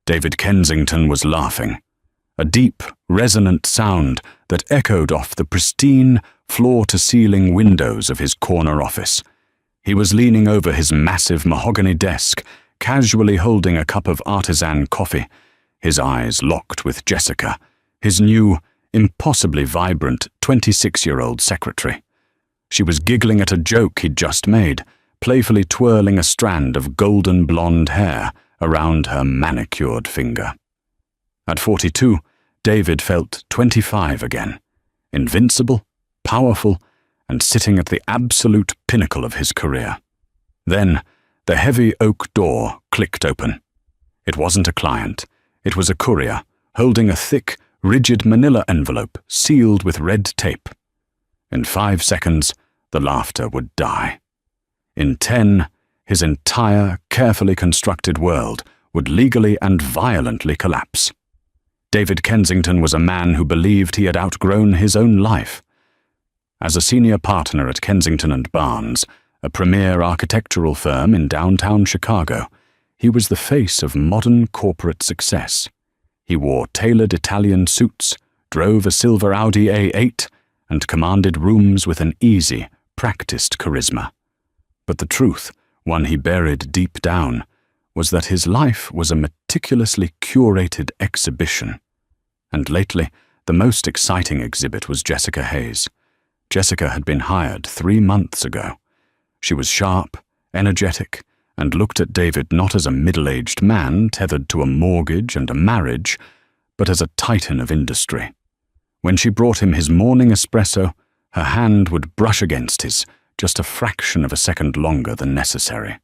David Kensington was laughing, a deep, resonant sound that echoed off the pristine, floor-to-ceiling windows of his corner office. He was leaning over his massive mahogany desk, casually holding a cup of artisan coffee, his eyes locked with Jessica, his new, impossibly vibrant 26-year-old secretary. She was giggling at a joke he'd just made, playfully twirling a strand of golden blonde hair around her manicured finger. At 42, David felt 25 again, invincible, powerful, and sitting at the absolute pinnacle of his career. Then, the heavy oak door clicked open. It wasn't a client. It was a courier, holding a thick, rigid manila envelope sealed with red tape. In 5 seconds, the laughter would die. In 10, his entire, carefully constructed world would legally and violently collapse. David Kensington was a man who believed he had outgrown his own life. As a senior partner at Kensington & Barnes, a premier architectural firm in downtown Chicago, he was the face of modern corporate success. He wore tailored Italian suits, drove a silver Audi A8, and commanded rooms with an easy, practiced charisma. But the truth, one he buried deep down, was that his life was a meticulously curated exhibition. And lately, the most exciting exhibit was Jessica Hayes. Jessica had been hired 3 months ago. She was sharp, energetic, and looked at David not as a middle-aged man tethered to a mortgage and a marriage, but as a titan of industry. When she brought him his morning espresso, her hand would brush against his, just a fraction of a second longer than necessary.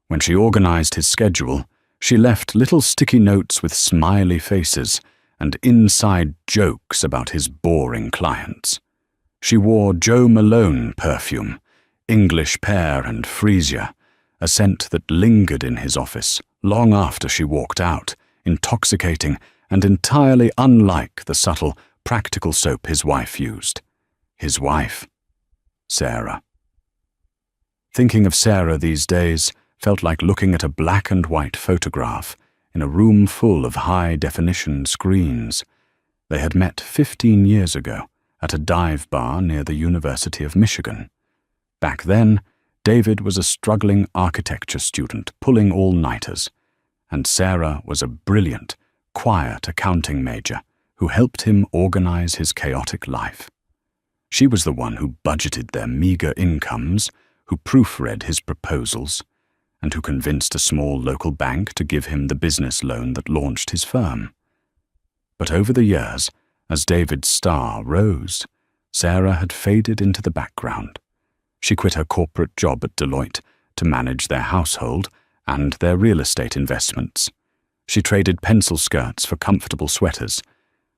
When she organized his schedule, she left little sticky notes with smiley faces and inside jokes about his boring clients. She wore Joe Malone perfume, English pear and freesia, a scent that lingered in his office long after she walked out, intoxicating and entirely unlike the subtle, practical soap his wife used. His wife, Sarah. Thinking of Sarah these days felt like looking at a black and white photograph in a room full of high-definition screens. They had met 15 years ago at a dive bar near the University of Michigan. Back then, David was a struggling architecture student pulling all-nighters, and Sarah was a brilliant, quiet accounting major who helped him organize his chaotic life. She was the one who budgeted their meager incomes, who proofread his proposals, and who convinced a small local bank to give him the business loan that launched his firm. But over the years, as David's star rose, Sarah had faded into the background. She quit her corporate job at Deloitte to manage their household and their real estate investments. She traded pencil skirts for comfortable sweaters.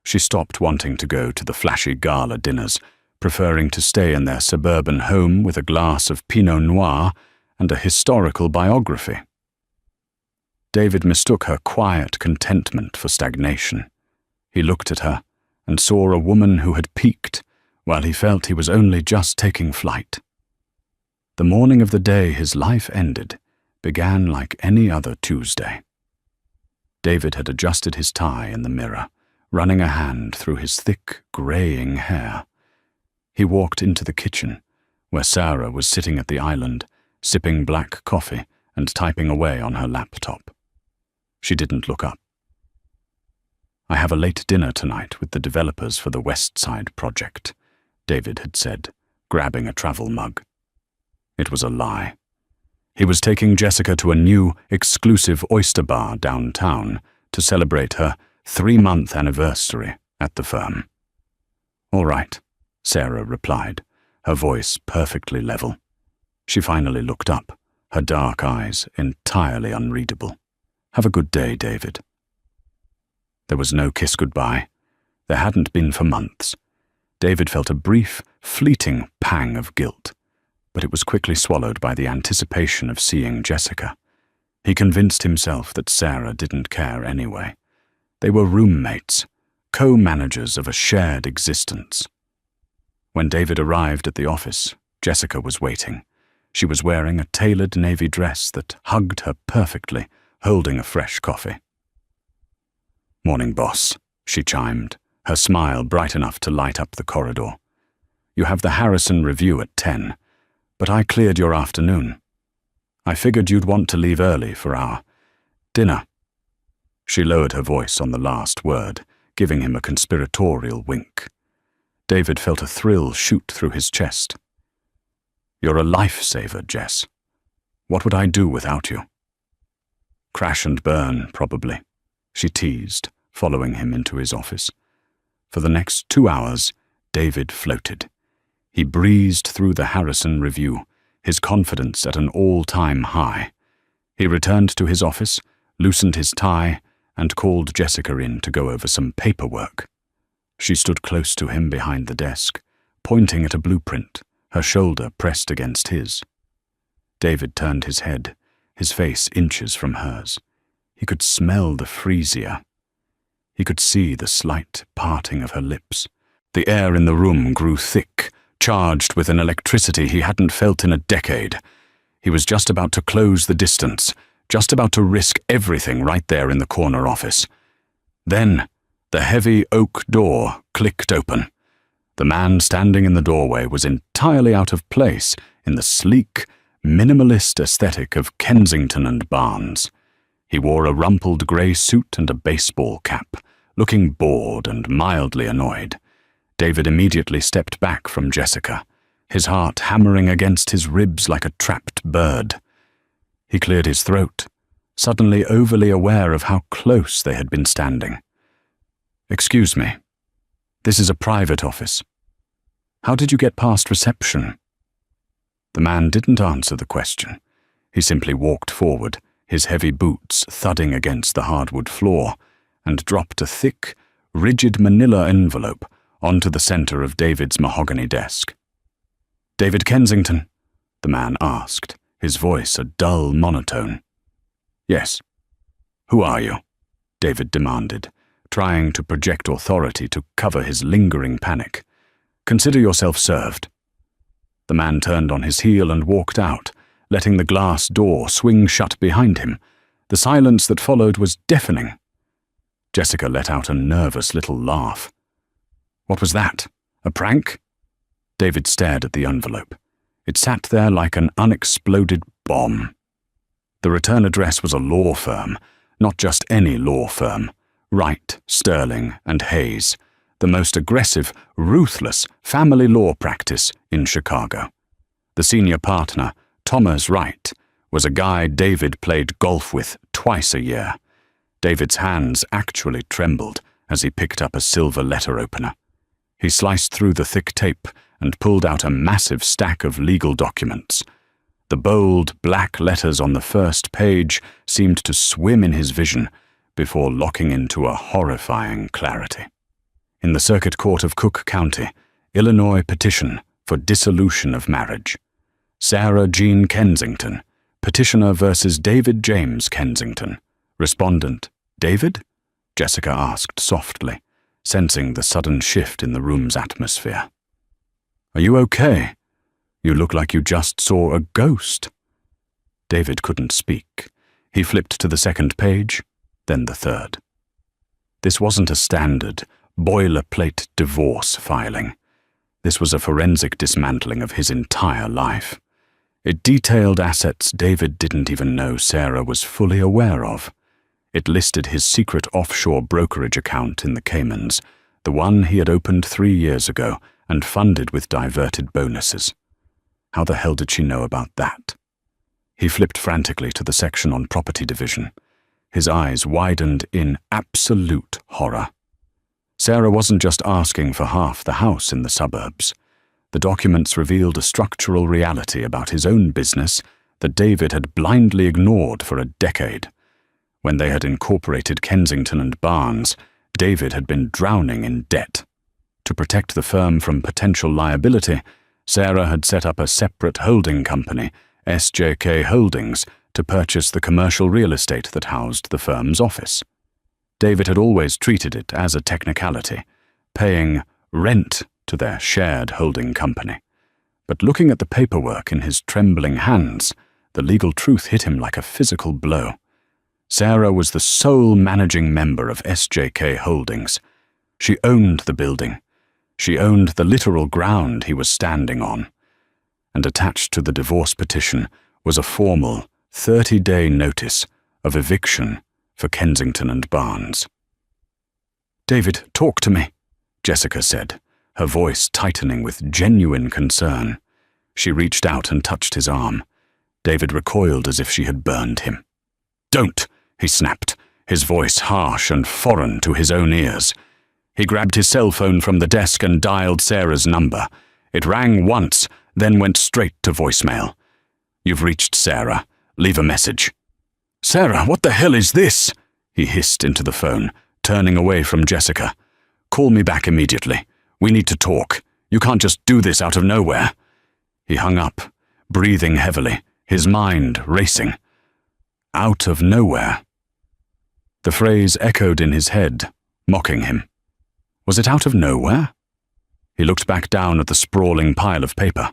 She stopped wanting to go to the flashy gala dinners, preferring to stay in their suburban home with a glass of Pinot Noir and a historical biography. David mistook her quiet contentment for stagnation. He looked at her and saw a woman who had peaked, while he felt he was only just taking flight. The morning of the day his life ended began like any other Tuesday. David had adjusted his tie in the mirror, running a hand through his thick, graying hair. He walked into the kitchen, where Sarah was sitting at the island, sipping black coffee and typing away on her laptop. She didn't look up. "I have a late dinner tonight with the developers for the West Side project," David had said, grabbing a travel mug. It was a lie. He was taking Jessica to a new, exclusive oyster bar downtown to celebrate her 3-month anniversary at the firm. "All right," Sarah replied, her voice perfectly level. She finally looked up, her dark eyes entirely unreadable. "Have a good day, David." There was no kiss goodbye. There hadn't been for months. David felt a brief, fleeting pang of guilt, but it was quickly swallowed by the anticipation of seeing Jessica. He convinced himself that Sarah didn't care anyway. They were roommates, co-managers of a shared existence. When David arrived at the office, Jessica was waiting. She was wearing a tailored navy dress that hugged her perfectly, holding a fresh coffee. "Morning, boss," she chimed, her smile bright enough to light up the corridor. "You have the Harrison review at 10, but I cleared your afternoon. I figured you'd want to leave early for our dinner." She lowered her voice on the last word, giving him a conspiratorial wink. David felt a thrill shoot through his chest. "You're a lifesaver, Jess. What would I do without you?" "Crash and burn, probably," she teased, following him into his office. For the next 2 hours, David floated. He breezed through the Harrison review, his confidence at an all-time high. He returned to his office, loosened his tie, and called Jessica in to go over some paperwork. She stood close to him behind the desk, pointing at a blueprint, her shoulder pressed against his. David turned his head, his face inches from hers. He could smell the freesia. He could see the slight parting of her lips. The air in the room grew thick, charged with an electricity he hadn't felt in a decade. He was just about to close the distance, just about to risk everything right there in the corner office. Then, the heavy oak door clicked open. The man standing in the doorway was entirely out of place in the sleek, minimalist aesthetic of Kensington and Barnes. He wore a rumpled grey suit and a baseball cap, looking bored and mildly annoyed. David immediately stepped back from Jessica, his heart hammering against his ribs like a trapped bird. He cleared his throat, suddenly overly aware of how close they had been standing. "Excuse me, this is a private office. How did you get past reception?" The man didn't answer the question. He simply walked forward, his heavy boots thudding against the hardwood floor, and dropped a thick, rigid manila envelope onto the center of David's mahogany desk. "David Kensington?" the man asked, his voice a dull monotone. "Yes." "Who are you?" David demanded, trying to project authority to cover his lingering panic. "Consider yourself served." The man turned on his heel and walked out, letting the glass door swing shut behind him. The silence that followed was deafening. Jessica let out a nervous little laugh. "What was that? A prank?" David stared at the envelope. It sat there like an unexploded bomb. The return address was a law firm, not just any law firm. Wright, Sterling, and Hayes, the most aggressive, ruthless family law practice in Chicago. The senior partner, Thomas Wright, was a guy David played golf with twice a year. David's hands actually trembled as he picked up a silver letter opener. He sliced through the thick tape and pulled out a massive stack of legal documents. The bold, black letters on the first page seemed to swim in his vision before locking into a horrifying clarity. In the Circuit Court of Cook County, Illinois petition for dissolution of marriage. Sarah Jean Kensington, petitioner versus David James Kensington. Respondent, David? Jessica asked softly, sensing the sudden shift in the room's atmosphere. "Are you okay? You look like you just saw a ghost." David couldn't speak. He flipped to the second page, then the third. This wasn't a standard, boilerplate divorce filing. This was a forensic dismantling of his entire life. It detailed assets David didn't even know Sarah was fully aware of. It listed his secret offshore brokerage account in the Caymans, the one he had opened 3 years ago and funded with diverted bonuses. How the hell did she know about that? He flipped frantically to the section on property division. His eyes widened in absolute horror. Sarah wasn't just asking for half the house in the suburbs. The documents revealed a structural reality about his own business that David had blindly ignored for a decade. When they had incorporated Kensington and Barnes, David had been drowning in debt. To protect the firm from potential liability, Sarah had set up a separate holding company, SJK Holdings, to purchase the commercial real estate that housed the firm's office. David had always treated it as a technicality, paying rent to their shared holding company. But looking at the paperwork in his trembling hands, the legal truth hit him like a physical blow. Sarah was the sole managing member of SJK Holdings. She owned the building. She owned the literal ground he was standing on. And attached to the divorce petition was a formal 30-day notice of eviction for Kensington and Barnes. "David, talk to me," Jessica said, her voice tightening with genuine concern. She reached out and touched his arm. David recoiled as if she had burned him. "Don't," he snapped, his voice harsh and foreign to his own ears. He grabbed his cell phone from the desk and dialed Sarah's number. It rang once, then went straight to voicemail. "You've reached Sarah. Leave a message." "Sarah, what the hell is this?" he hissed into the phone, turning away from Jessica. "Call me back immediately. We need to talk. You can't just do this out of nowhere." He hung up, breathing heavily, his mind racing. Out of nowhere. The phrase echoed in his head, mocking him. Was it out of nowhere? He looked back down at the sprawling pile of paper.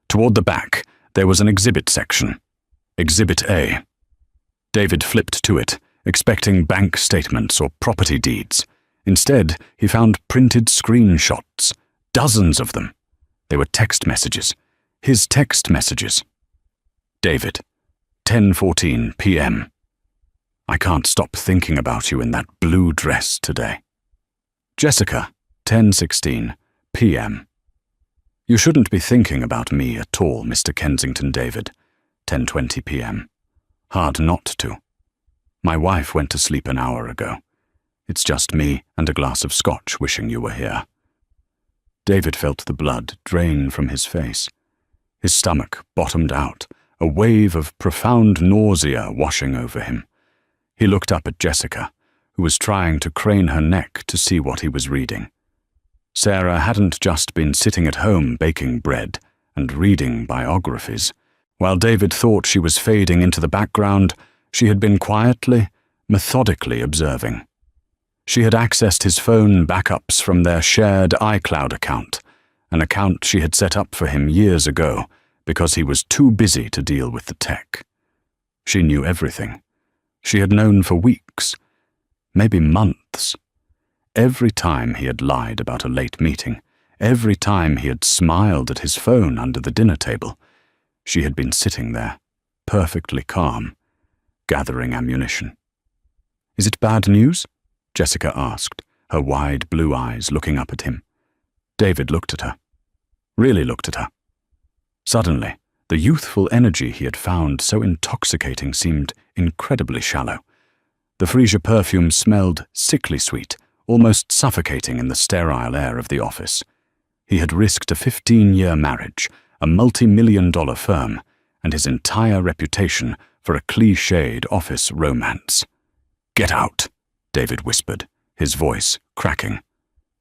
Toward the back, there was an exhibit section. Exhibit A. David flipped to it, expecting bank statements or property deeds. Instead, he found printed screenshots, dozens of them. They were text messages. His text messages. David, 10:14 p.m. "I can't stop thinking about you in that blue dress today." Jessica, 10:16 p.m. "You shouldn't be thinking about me at all, Mr. Kensington David." 10:20 p.m. "Hard not to. My wife went to sleep an hour ago. It's just me and a glass of scotch wishing you were here." David felt the blood drain from his face. His stomach bottomed out, a wave of profound nausea washing over him. He looked up at Jessica, who was trying to crane her neck to see what he was reading. Sarah hadn't just been sitting at home baking bread and reading biographies. While David thought she was fading into the background, she had been quietly, methodically observing. She had accessed his phone backups from their shared iCloud account, an account she had set up for him years ago because he was too busy to deal with the tech. She knew everything. She had known for weeks, maybe months. Every time he had lied about a late meeting, every time he had smiled at his phone under the dinner table, she had been sitting there, perfectly calm, gathering ammunition. "Is it bad news?" Jessica asked, her wide blue eyes looking up at him. David looked at her. Really looked at her. Suddenly, the youthful energy he had found so intoxicating seemed incredibly shallow. The freesia perfume smelled sickly sweet, almost suffocating in the sterile air of the office. He had risked a 15-year marriage, a multi-million-dollar firm, and his entire reputation for a cliched office romance. "Get out," David whispered, his voice cracking.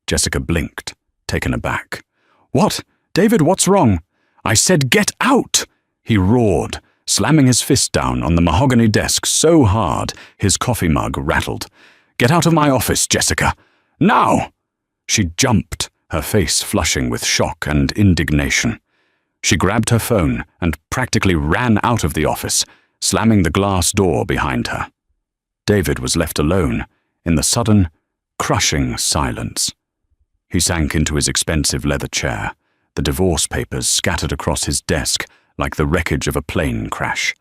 Jessica blinked, taken aback. "What? David, what's wrong?" "I said get out!" he roared, slamming his fist down on the mahogany desk so hard his coffee mug rattled. "Get out of my office, Jessica! Now!" She jumped, her face flushing with shock and indignation. She grabbed her phone and practically ran out of the office, slamming the glass door behind her. David was left alone in the sudden, crushing silence. He sank into his expensive leather chair, the divorce papers scattered across his desk like the wreckage of a plane crash.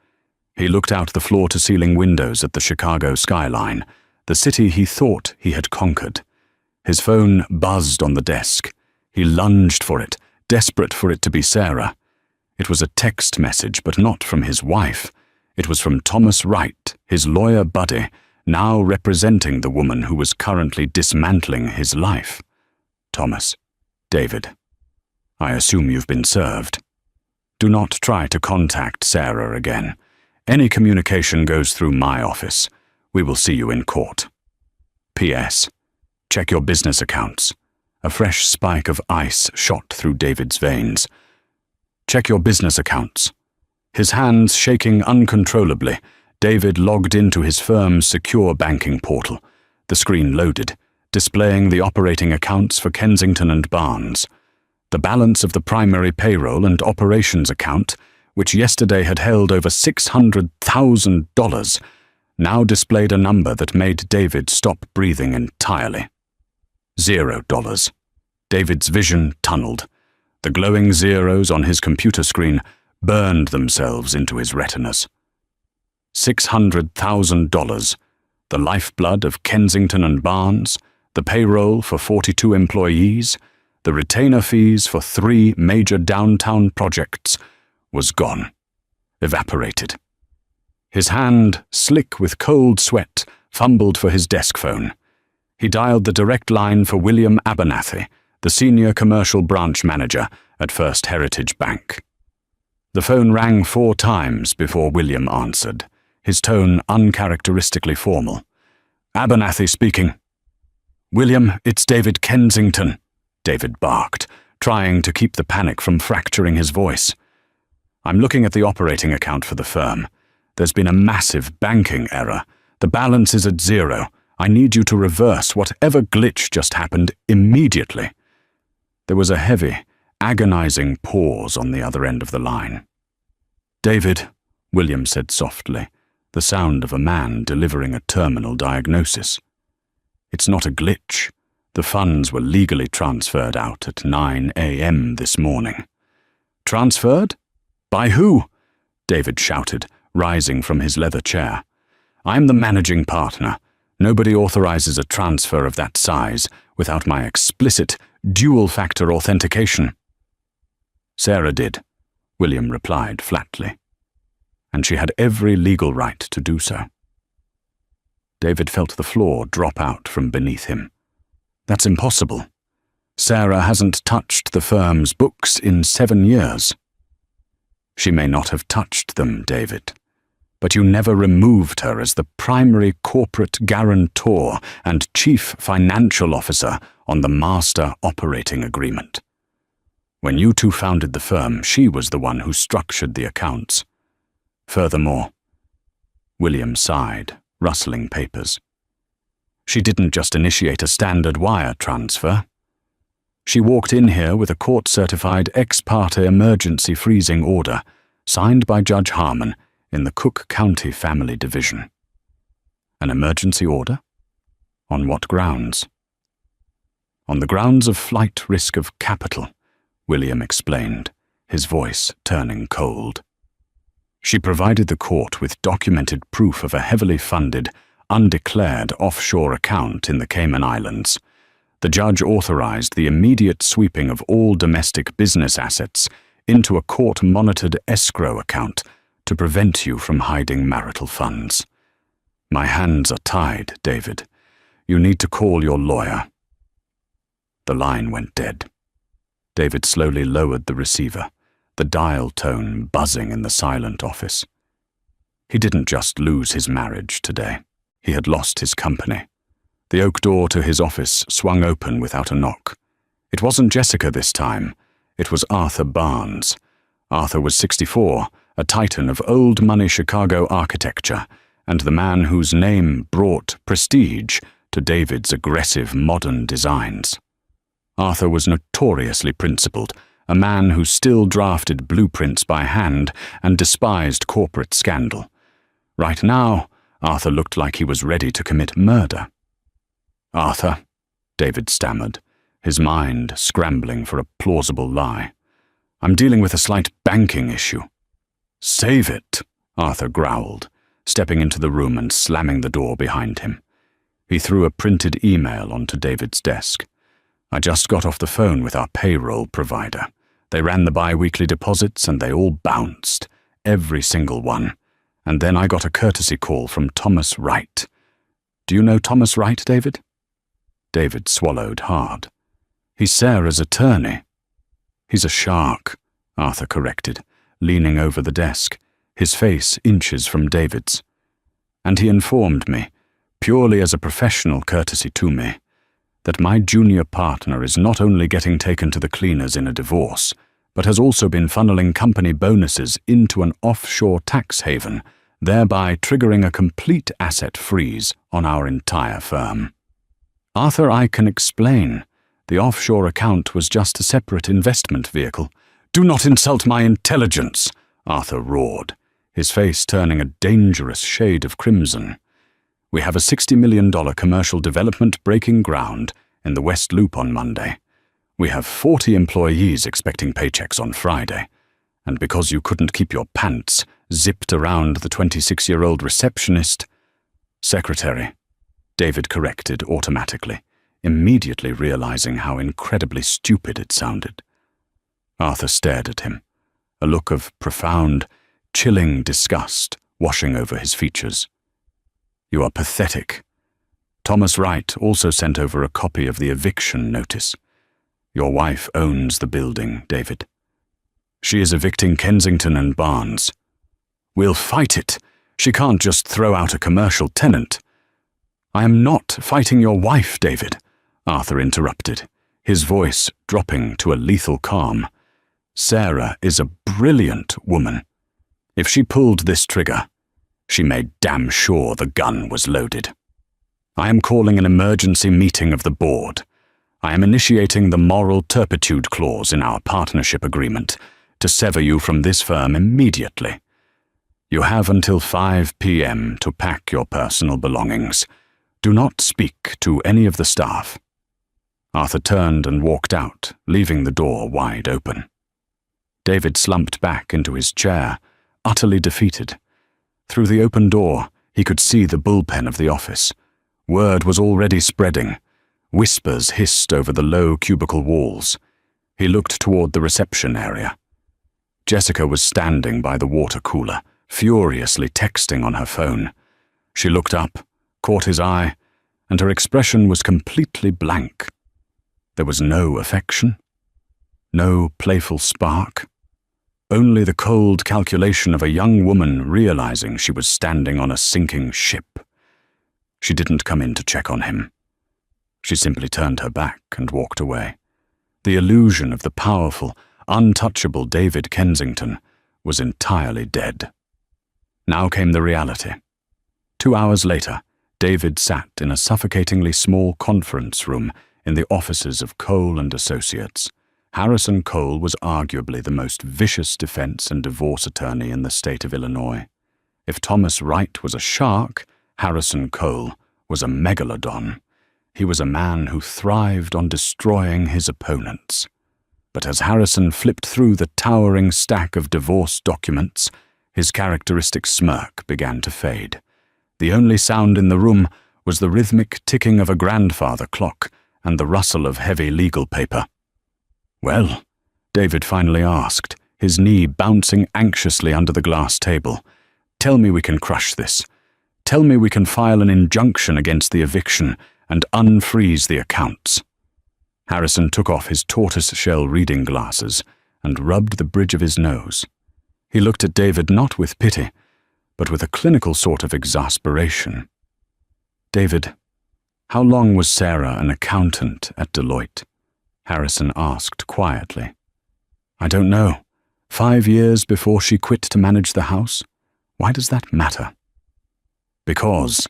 He looked out the floor-to-ceiling windows at the Chicago skyline, the city he thought he had conquered. His phone buzzed on the desk. He lunged for it, desperate for it to be Sarah. It was a text message, but not from his wife. It was from Thomas Wright, his lawyer buddy, now representing the woman who was currently dismantling his life. "Thomas, David, I assume you've been served. Do not try to contact Sarah again. Any communication goes through my office. We will see you in court. P.S. Check your business accounts." A fresh spike of ice shot through David's veins. "Check your business accounts." His hands shaking uncontrollably, David logged into his firm's secure banking portal. The screen loaded, displaying the operating accounts for Kensington and Barnes. The balance of the primary payroll and operations account, which yesterday had held over $600,000, now displayed a number that made David stop breathing entirely. $0. David's vision tunneled. The glowing zeros on his computer screen burned themselves into his retinas. $600,000, the lifeblood of Kensington and Barnes, the payroll for 42 employees, the retainer fees for 3 major downtown projects, was gone, evaporated. His hand, slick with cold sweat, fumbled for his desk phone. He dialed the direct line for William Abernathy, the senior commercial branch manager at First Heritage Bank. The phone rang 4 times before William answered, his tone uncharacteristically formal. "Abernathy speaking." "William, it's David Kensington," David barked, trying to keep the panic from fracturing his voice. "I'm looking at the operating account for the firm. There's been a massive banking error. The balance is at 0. I need you to reverse whatever glitch just happened immediately." There was a heavy, agonizing pause on the other end of the line. "David," William said softly, the sound of a man delivering a terminal diagnosis. "It's not a glitch. The funds were legally transferred out at 9 a.m. this morning." "Transferred? By who?" David shouted, rising from his leather chair. "I'm the managing partner. Nobody authorizes a transfer of that size without my explicit, dual-factor authentication." "Sarah did," William replied flatly. "And she had every legal right to do so." David felt the floor drop out from beneath him. "That's impossible. Sarah hasn't touched the firm's books in 7 years." "She may not have touched them, David, but you never removed her as the primary corporate guarantor and chief financial officer on the master operating agreement. When you two founded the firm, she was the one who structured the accounts. Furthermore," William sighed, rustling papers, "she didn't just initiate a standard wire transfer. She walked in here with a court-certified ex parte emergency freezing order, signed by Judge Harmon in the Cook County Family Division." "An emergency order? On what grounds?" "On the grounds of flight risk of capital," William explained, his voice turning cold. "She provided the court with documented proof of a heavily funded, undeclared offshore account in the Cayman Islands. The judge authorized the immediate sweeping of all domestic business assets into a court-monitored escrow account to prevent you from hiding marital funds. My hands are tied, David. You need to call your lawyer." The line went dead. David slowly lowered the receiver, the dial tone buzzing in the silent office. He didn't just lose his marriage today. He had lost his company. The oak door to his office swung open without a knock. It wasn't Jessica this time. It was Arthur Barnes. Arthur was 64, a titan of old-money Chicago architecture, and the man whose name brought prestige to David's aggressive modern designs. Arthur was notoriously principled, a man who still drafted blueprints by hand and despised corporate scandal. Right now, Arthur looked like he was ready to commit murder. "Arthur," David stammered, his mind scrambling for a plausible lie. "I'm dealing with a slight banking issue." "Save it," Arthur growled, stepping into the room and slamming the door behind him. He threw a printed email onto David's desk. "I just got off the phone with our payroll provider. They ran the bi-weekly deposits and they all bounced, every single one. And then I got a courtesy call from Thomas Wright. Do you know Thomas Wright, David?" David swallowed hard. "He's Sarah's attorney." "He's a shark," Arthur corrected, leaning over the desk, his face inches from David's. "And he informed me, purely as a professional courtesy to me, that my junior partner is not only getting taken to the cleaners in a divorce, but has also been funneling company bonuses into an offshore tax haven, thereby triggering a complete asset freeze on our entire firm." "Arthur, I can explain. The offshore account was just a separate investment vehicle." "Do not insult my intelligence," Arthur roared, his face turning a dangerous shade of crimson. We have a $60 million commercial development breaking ground in the West Loop on Monday. We have 40 employees expecting paychecks on Friday. And because you couldn't keep your pants zipped around the 26-year-old receptionist— Secretary, David corrected automatically, immediately realizing how incredibly stupid it sounded. Arthur stared at him, a look of profound, chilling disgust washing over his features. You are pathetic. Thomas Wright also sent over a copy of the eviction notice. Your wife owns the building, David. She is evicting Kensington and Barnes. We'll fight it. She can't just throw out a commercial tenant. I am not fighting your wife, David, Arthur interrupted, his voice dropping to a lethal calm. Sarah is a brilliant woman. If she pulled this trigger, she made damn sure the gun was loaded. I am calling an emergency meeting of the board. I am initiating the moral turpitude clause in our partnership agreement to sever you from this firm immediately. You have until 5 p.m. to pack your personal belongings. Do not speak to any of the staff. Arthur turned and walked out, leaving the door wide open. David slumped back into his chair, utterly defeated. Through the open door, he could see the bullpen of the office. Word was already spreading. Whispers hissed over the low cubicle walls. He looked toward the reception area. Jessica was standing by the water cooler, furiously texting on her phone. She looked up, caught his eye, and her expression was completely blank. There was no affection, no playful spark, only the cold calculation of a young woman realizing she was standing on a sinking ship. She didn't come in to check on him. She simply turned her back and walked away. The illusion of the powerful, untouchable David Kensington was entirely dead. Now came the reality. 2 hours later, David sat in a suffocatingly small conference room in the offices of Cole and Associates. Harrison Cole was arguably the most vicious defense and divorce attorney in the state of Illinois. If Thomas Wright was a shark, Harrison Cole was a megalodon. He was a man who thrived on destroying his opponents. But as Harrison flipped through the towering stack of divorce documents, his characteristic smirk began to fade. The only sound in the room was the rhythmic ticking of a grandfather clock and the rustle of heavy legal paper. Well, David finally asked, his knee bouncing anxiously under the glass table. Tell me we can crush this. Tell me we can file an injunction against the eviction and unfreeze the accounts. Harrison took off his tortoise-shell reading glasses and rubbed the bridge of his nose. He looked at David not with pity, but with a clinical sort of exasperation. David, how long was Sarah an accountant at Deloitte? Harrison asked quietly. I don't know. 5 years before she quit to manage the house? Why does that matter? Because,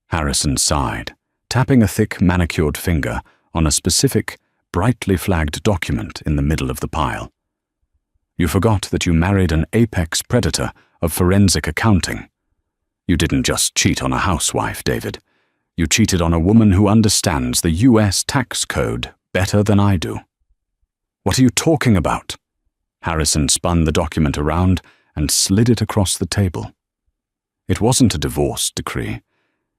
Harrison sighed, tapping a thick manicured finger on a specific, brightly flagged document in the middle of the pile. You forgot that you married an apex predator of forensic accounting. You didn't just cheat on a housewife, David. You cheated on a woman who understands the U.S. tax code better than I do. What are you talking about? Harrison spun the document around and slid it across the table. It wasn't a divorce decree.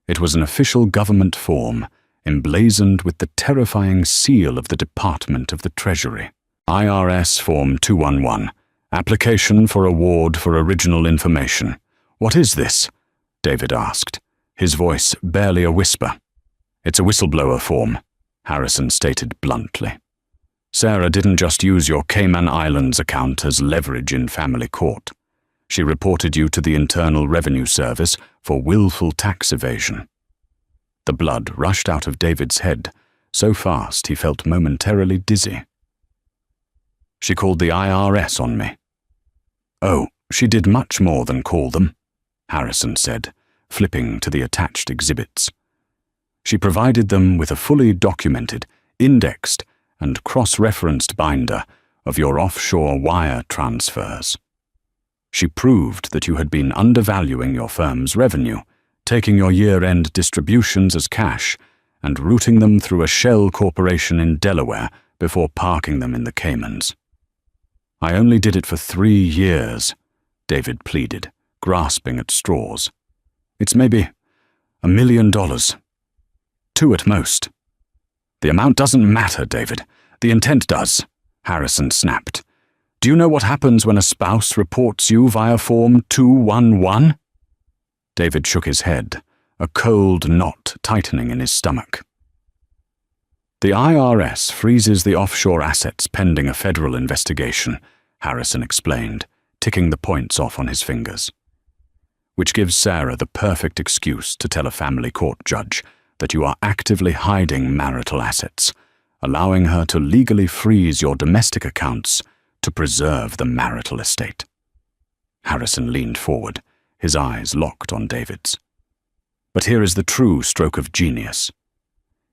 It was an official government form, emblazoned with the terrifying seal of the Department of the Treasury. IRS Form 211, Application for Award for Original Information. What is this? David asked, his voice barely a whisper. It's a whistleblower form, Harrison stated bluntly. Sarah didn't just use your Cayman Islands account as leverage in family court. She reported you to the Internal Revenue Service for willful tax evasion. The blood rushed out of David's head, so fast he felt momentarily dizzy. She called the IRS on me. Oh, she did much more than call them, Harrison said, flipping to the attached exhibits. She provided them with a fully documented, indexed, and cross-referenced binder of your offshore wire transfers. She proved that you had been undervaluing your firm's revenue, taking your year-end distributions as cash and routing them through a shell corporation in Delaware before parking them in the Caymans. I only did it for 3 years, David pleaded, grasping at straws. It's maybe $1 million. 2 at most. The amount doesn't matter, David. The intent does, Harrison snapped. Do you know what happens when a spouse reports you via Form 211? David shook his head, a cold knot tightening in his stomach. The IRS freezes the offshore assets pending a federal investigation, Harrison explained, ticking the points off on his fingers. Which gives Sarah the perfect excuse to tell a family court judge that you are actively hiding marital assets, allowing her to legally freeze your domestic accounts to preserve the marital estate. Harrison leaned forward, his eyes locked on David's. But here is the true stroke of genius.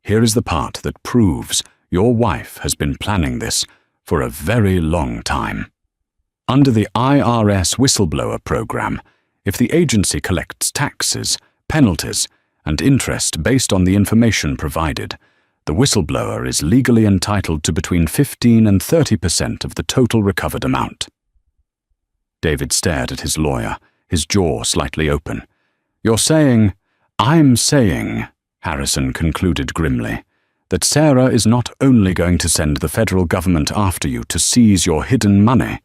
Here is the part that proves your wife has been planning this for a very long time. Under the IRS whistleblower program, if the agency collects taxes, penalties, and interest based on the information provided, the whistleblower is legally entitled to between 15 and 30% of the total recovered amount. David stared at his lawyer, his jaw slightly open. You're saying, I'm saying, Harrison concluded grimly, that Sarah is not only going to send the federal government after you to seize your hidden money,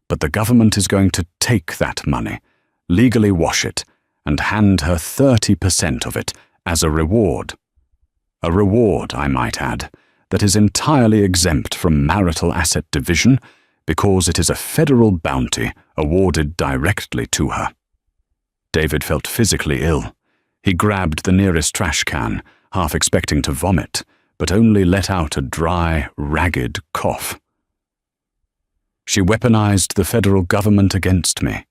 but the government is going to take that money, legally wash it, and hand her 30% of it as a reward. A reward, I might add, that is entirely exempt from marital asset division because it is a federal bounty awarded directly to her. David felt physically ill. He grabbed the nearest trash can, half expecting to vomit, but only let out a dry, ragged cough. She weaponized the federal government against me,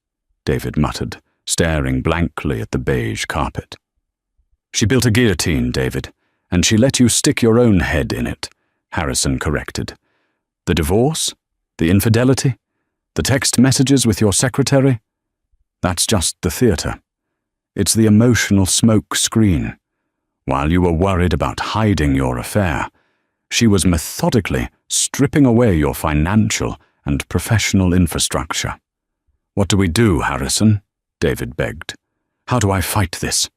David muttered, staring blankly at the beige carpet. She built a guillotine, David, and she let you stick your own head in it, Harrison corrected. The divorce? The infidelity? The text messages with your secretary? That's just the theater. It's the emotional smoke screen. While you were worried about hiding your affair, she was methodically stripping away your financial and professional infrastructure. What do we do, Harrison? David begged. How do I fight this?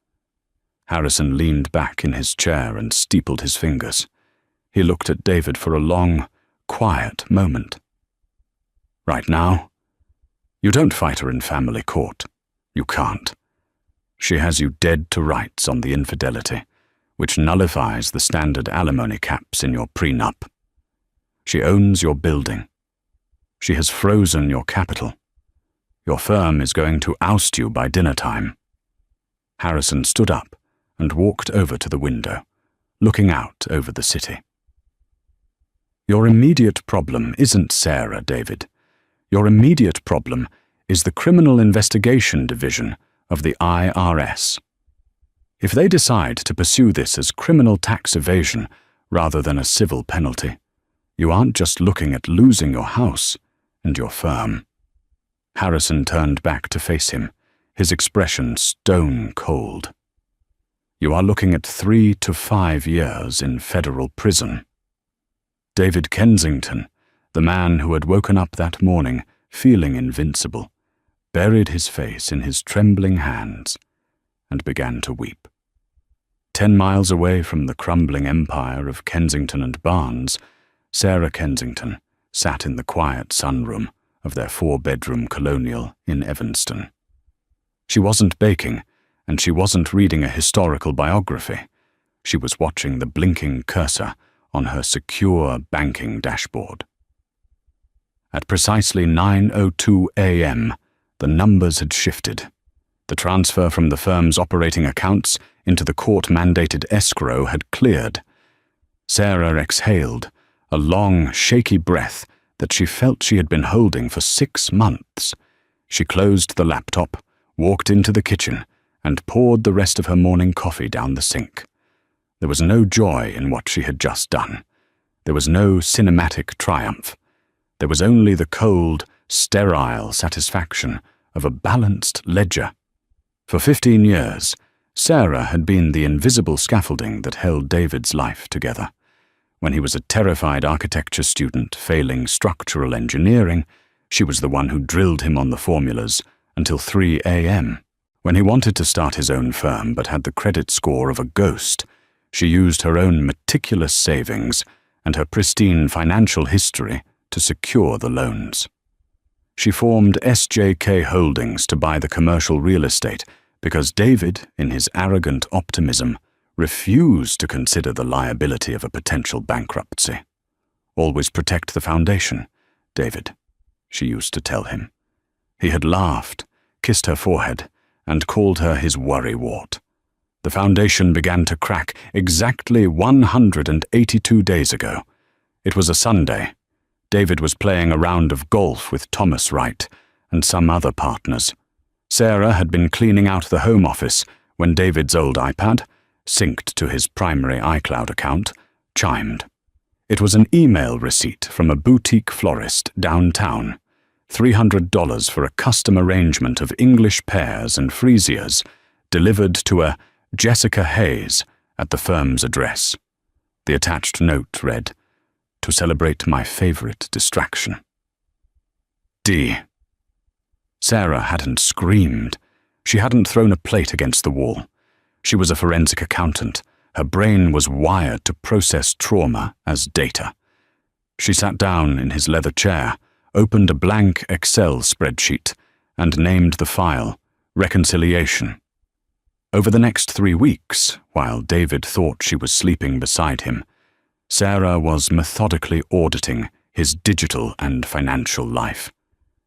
Harrison leaned back in his chair and steepled his fingers. He looked at David for a long, quiet moment. Right now, you don't fight her in family court. You can't. She has you dead to rights on the infidelity, which nullifies the standard alimony caps in your prenup. She owns your building. She has frozen your capital. Your firm is going to oust you by dinner time. Harrison stood up and walked over to the window, looking out over the city. Your immediate problem isn't Sarah, David. Your immediate problem is the Criminal Investigation Division of the IRS. If they decide to pursue this as criminal tax evasion rather than a civil penalty, you aren't just looking at losing your house and your firm. Harrison turned back to face him, his expression stone cold. You are looking at 3 to 5 years in federal prison. David Kensington, the man who had woken up that morning feeling invincible, buried his face in his trembling hands and began to weep. 10 miles away from the crumbling empire of Kensington and Barnes, Sarah Kensington sat in the quiet sunroom of their 4-bedroom colonial in Evanston. She wasn't baking, and she wasn't reading a historical biography. She was watching the blinking cursor on her secure banking dashboard. At precisely 9:02 a.m., the numbers had shifted. The transfer from the firm's operating accounts into the court-mandated escrow had cleared. Sarah exhaled, a long, shaky breath that she felt she had been holding for 6 months. She closed the laptop, walked into the kitchen, and poured the rest of her morning coffee down the sink. There was no joy in what she had just done. There was no cinematic triumph. There was only the cold, sterile satisfaction of a balanced ledger. For 15 years, Sarah had been the invisible scaffolding that held David's life together. When he was a terrified architecture student failing structural engineering, she was the one who drilled him on the formulas until 3 a.m. When he wanted to start his own firm but had the credit score of a ghost, she used her own meticulous savings and her pristine financial history to secure the loans. She formed SJK Holdings to buy the commercial real estate because David, in his arrogant optimism, refused to consider the liability of a potential bankruptcy. "Always protect the foundation, David," she used to tell him. He had laughed, kissed her forehead, and called her his worrywart. The foundation began to crack exactly 182 days ago. It was a Sunday. David was playing a round of golf with Thomas Wright and some other partners. Sarah had been cleaning out the home office when David's old iPad, synced to his primary iCloud account, chimed. It was an email receipt from a boutique florist downtown, $300 for a custom arrangement of English pears and freesias delivered to a Jessica Hayes at the firm's address. The attached note read, "To celebrate my favorite distraction." D. Sarah hadn't screamed. She hadn't thrown a plate against the wall. She was a forensic accountant. Her brain was wired to process trauma as data. She sat down in his leather chair, opened a blank Excel spreadsheet, and named the file Reconciliation. Over the next 3 weeks, while David thought she was sleeping beside him, Sarah was methodically auditing his digital and financial life.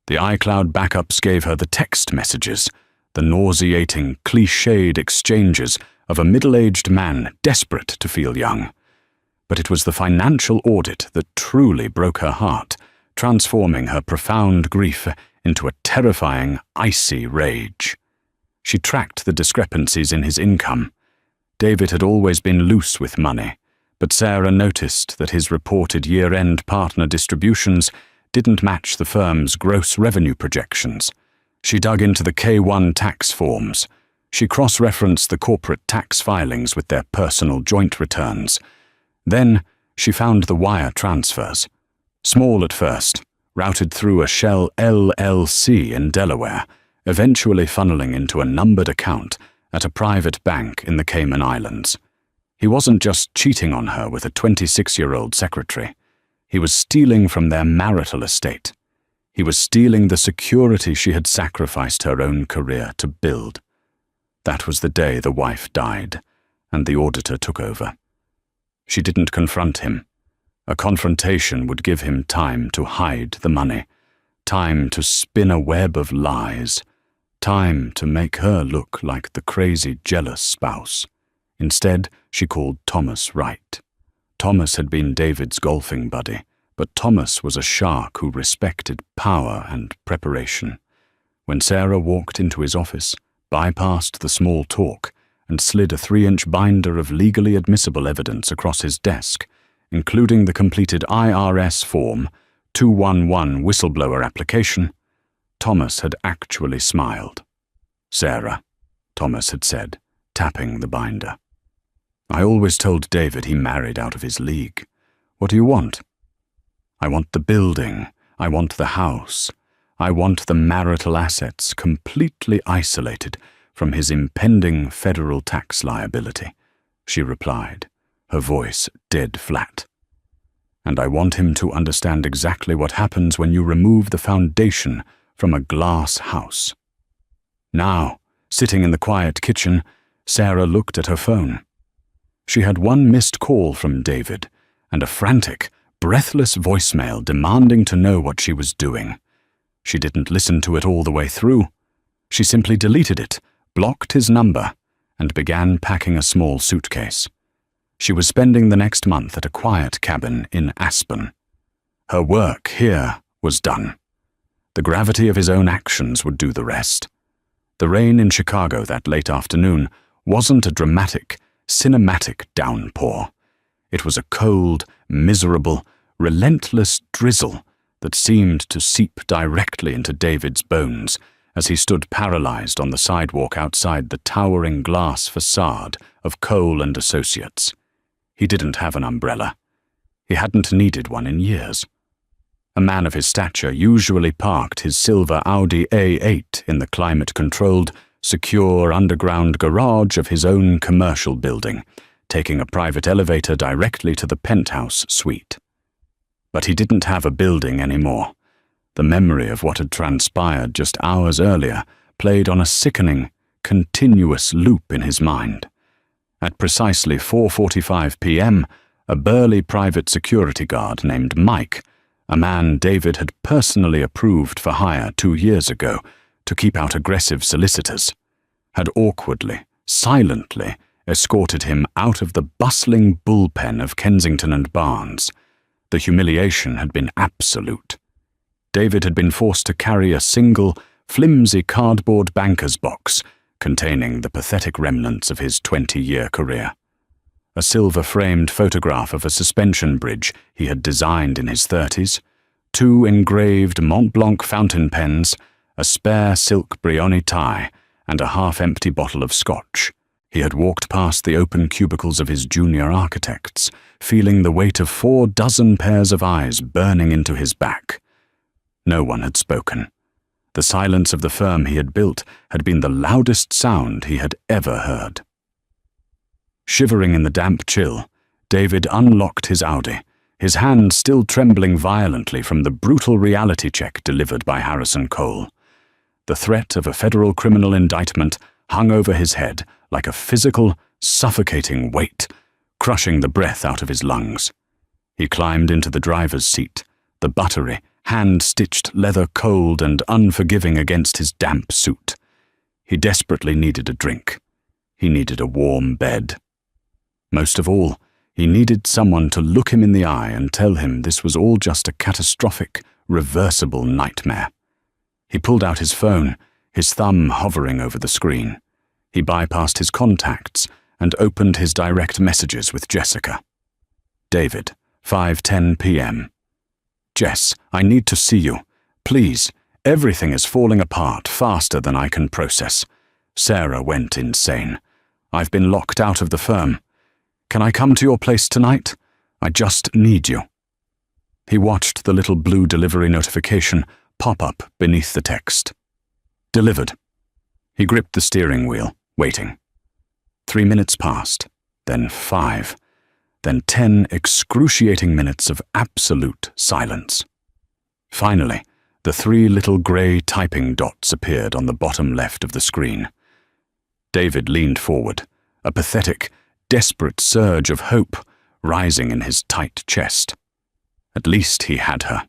The iCloud backups gave her the text messages, the nauseating, cliched exchanges of a middle-aged man desperate to feel young. But it was the financial audit that truly broke her heart, transforming her profound grief into a terrifying, icy rage. She tracked the discrepancies in his income. David had always been loose with money, but Sarah noticed that his reported year-end partner distributions didn't match the firm's gross revenue projections. She dug into the K-1 tax forms. She cross-referenced the corporate tax filings with their personal joint returns. Then she found the wire transfers. Small at first, routed through a shell LLC in Delaware, eventually funneling into a numbered account at a private bank in the Cayman Islands. He wasn't just cheating on her with a 26-year-old secretary. He was stealing from their marital estate. He was stealing the security she had sacrificed her own career to build. That was the day the wife died, and the auditor took over. She didn't confront him. A confrontation would give him time to hide the money, time to spin a web of lies, time to make her look like the crazy, jealous spouse. Instead, she called Thomas Wright. Thomas had been David's golfing buddy, but Thomas was a shark who respected power and preparation. When Sarah walked into his office, bypassed the small talk, and slid a 3-inch binder of legally admissible evidence across his desk, including the completed IRS Form 211 whistleblower application, Thomas had actually smiled. "Sarah," Thomas had said, tapping the binder. "I always told David he married out of his league. What do you want?" "I want the building. I want the house. I want the marital assets completely isolated from his impending federal tax liability," she replied, her voice dead flat. "And I want him to understand exactly what happens when you remove the foundation from a glass house." Now, sitting in the quiet kitchen, Sarah looked at her phone. She had one missed call from David and a frantic, breathless voicemail demanding to know what she was doing. She didn't listen to it all the way through. She simply deleted it, blocked his number, and began packing a small suitcase. She was spending the next month at a quiet cabin in Aspen. Her work here was done. The gravity of his own actions would do the rest. The rain in Chicago that late afternoon wasn't a dramatic, cinematic downpour. It was a cold, miserable, relentless drizzle that seemed to seep directly into David's bones as he stood paralyzed on the sidewalk outside the towering glass facade of Cole and Associates. He didn't have an umbrella. He hadn't needed one in years. A man of his stature usually parked his silver Audi A8 in the climate-controlled, secure underground garage of his own commercial building, taking a private elevator directly to the penthouse suite. But he didn't have a building anymore. The memory of what had transpired just hours earlier played on a sickening, continuous loop in his mind. At precisely 4:45 p.m., a burly private security guard named Mike, a man David had personally approved for hire 2 years ago to keep out aggressive solicitors, had awkwardly, silently escorted him out of the bustling bullpen of Kensington and Barnes. The humiliation had been absolute. David had been forced to carry a single, flimsy cardboard banker's box containing the pathetic remnants of his 20-year career. A silver-framed photograph of a suspension bridge he had designed in his 30s, 2 engraved Mont Blanc fountain pens, a spare silk Brioni tie, and a half-empty bottle of scotch. He had walked past the open cubicles of his junior architects, feeling the weight of 4 dozen pairs of eyes burning into his back. No one had spoken. The silence of the firm he had built had been the loudest sound he had ever heard. Shivering in the damp chill, David unlocked his Audi, his hand still trembling violently from the brutal reality check delivered by Harrison Cole. The threat of a federal criminal indictment hung over his head like a physical, suffocating weight, crushing the breath out of his lungs. He climbed into the driver's seat, the buttery, hand-stitched leather cold and unforgiving against his damp suit. He desperately needed a drink. He needed a warm bed. Most of all, he needed someone to look him in the eye and tell him this was all just a catastrophic, reversible nightmare. He pulled out his phone, his thumb hovering over the screen. He bypassed his contacts and opened his direct messages with Jessica. David, 5:10 p.m. Jess, I need to see you. Please, everything is falling apart faster than I can process. Sarah went insane. I've been locked out of the firm. Can I come to your place tonight? I just need you. He watched the little blue delivery notification pop up beneath the text. Delivered. He gripped the steering wheel, waiting. 3 minutes passed, then 5, then 10 excruciating minutes of absolute silence. Finally, the 3 little grey typing dots appeared on the bottom left of the screen. David leaned forward, a pathetic, desperate surge of hope rising in his tight chest. At least he had her.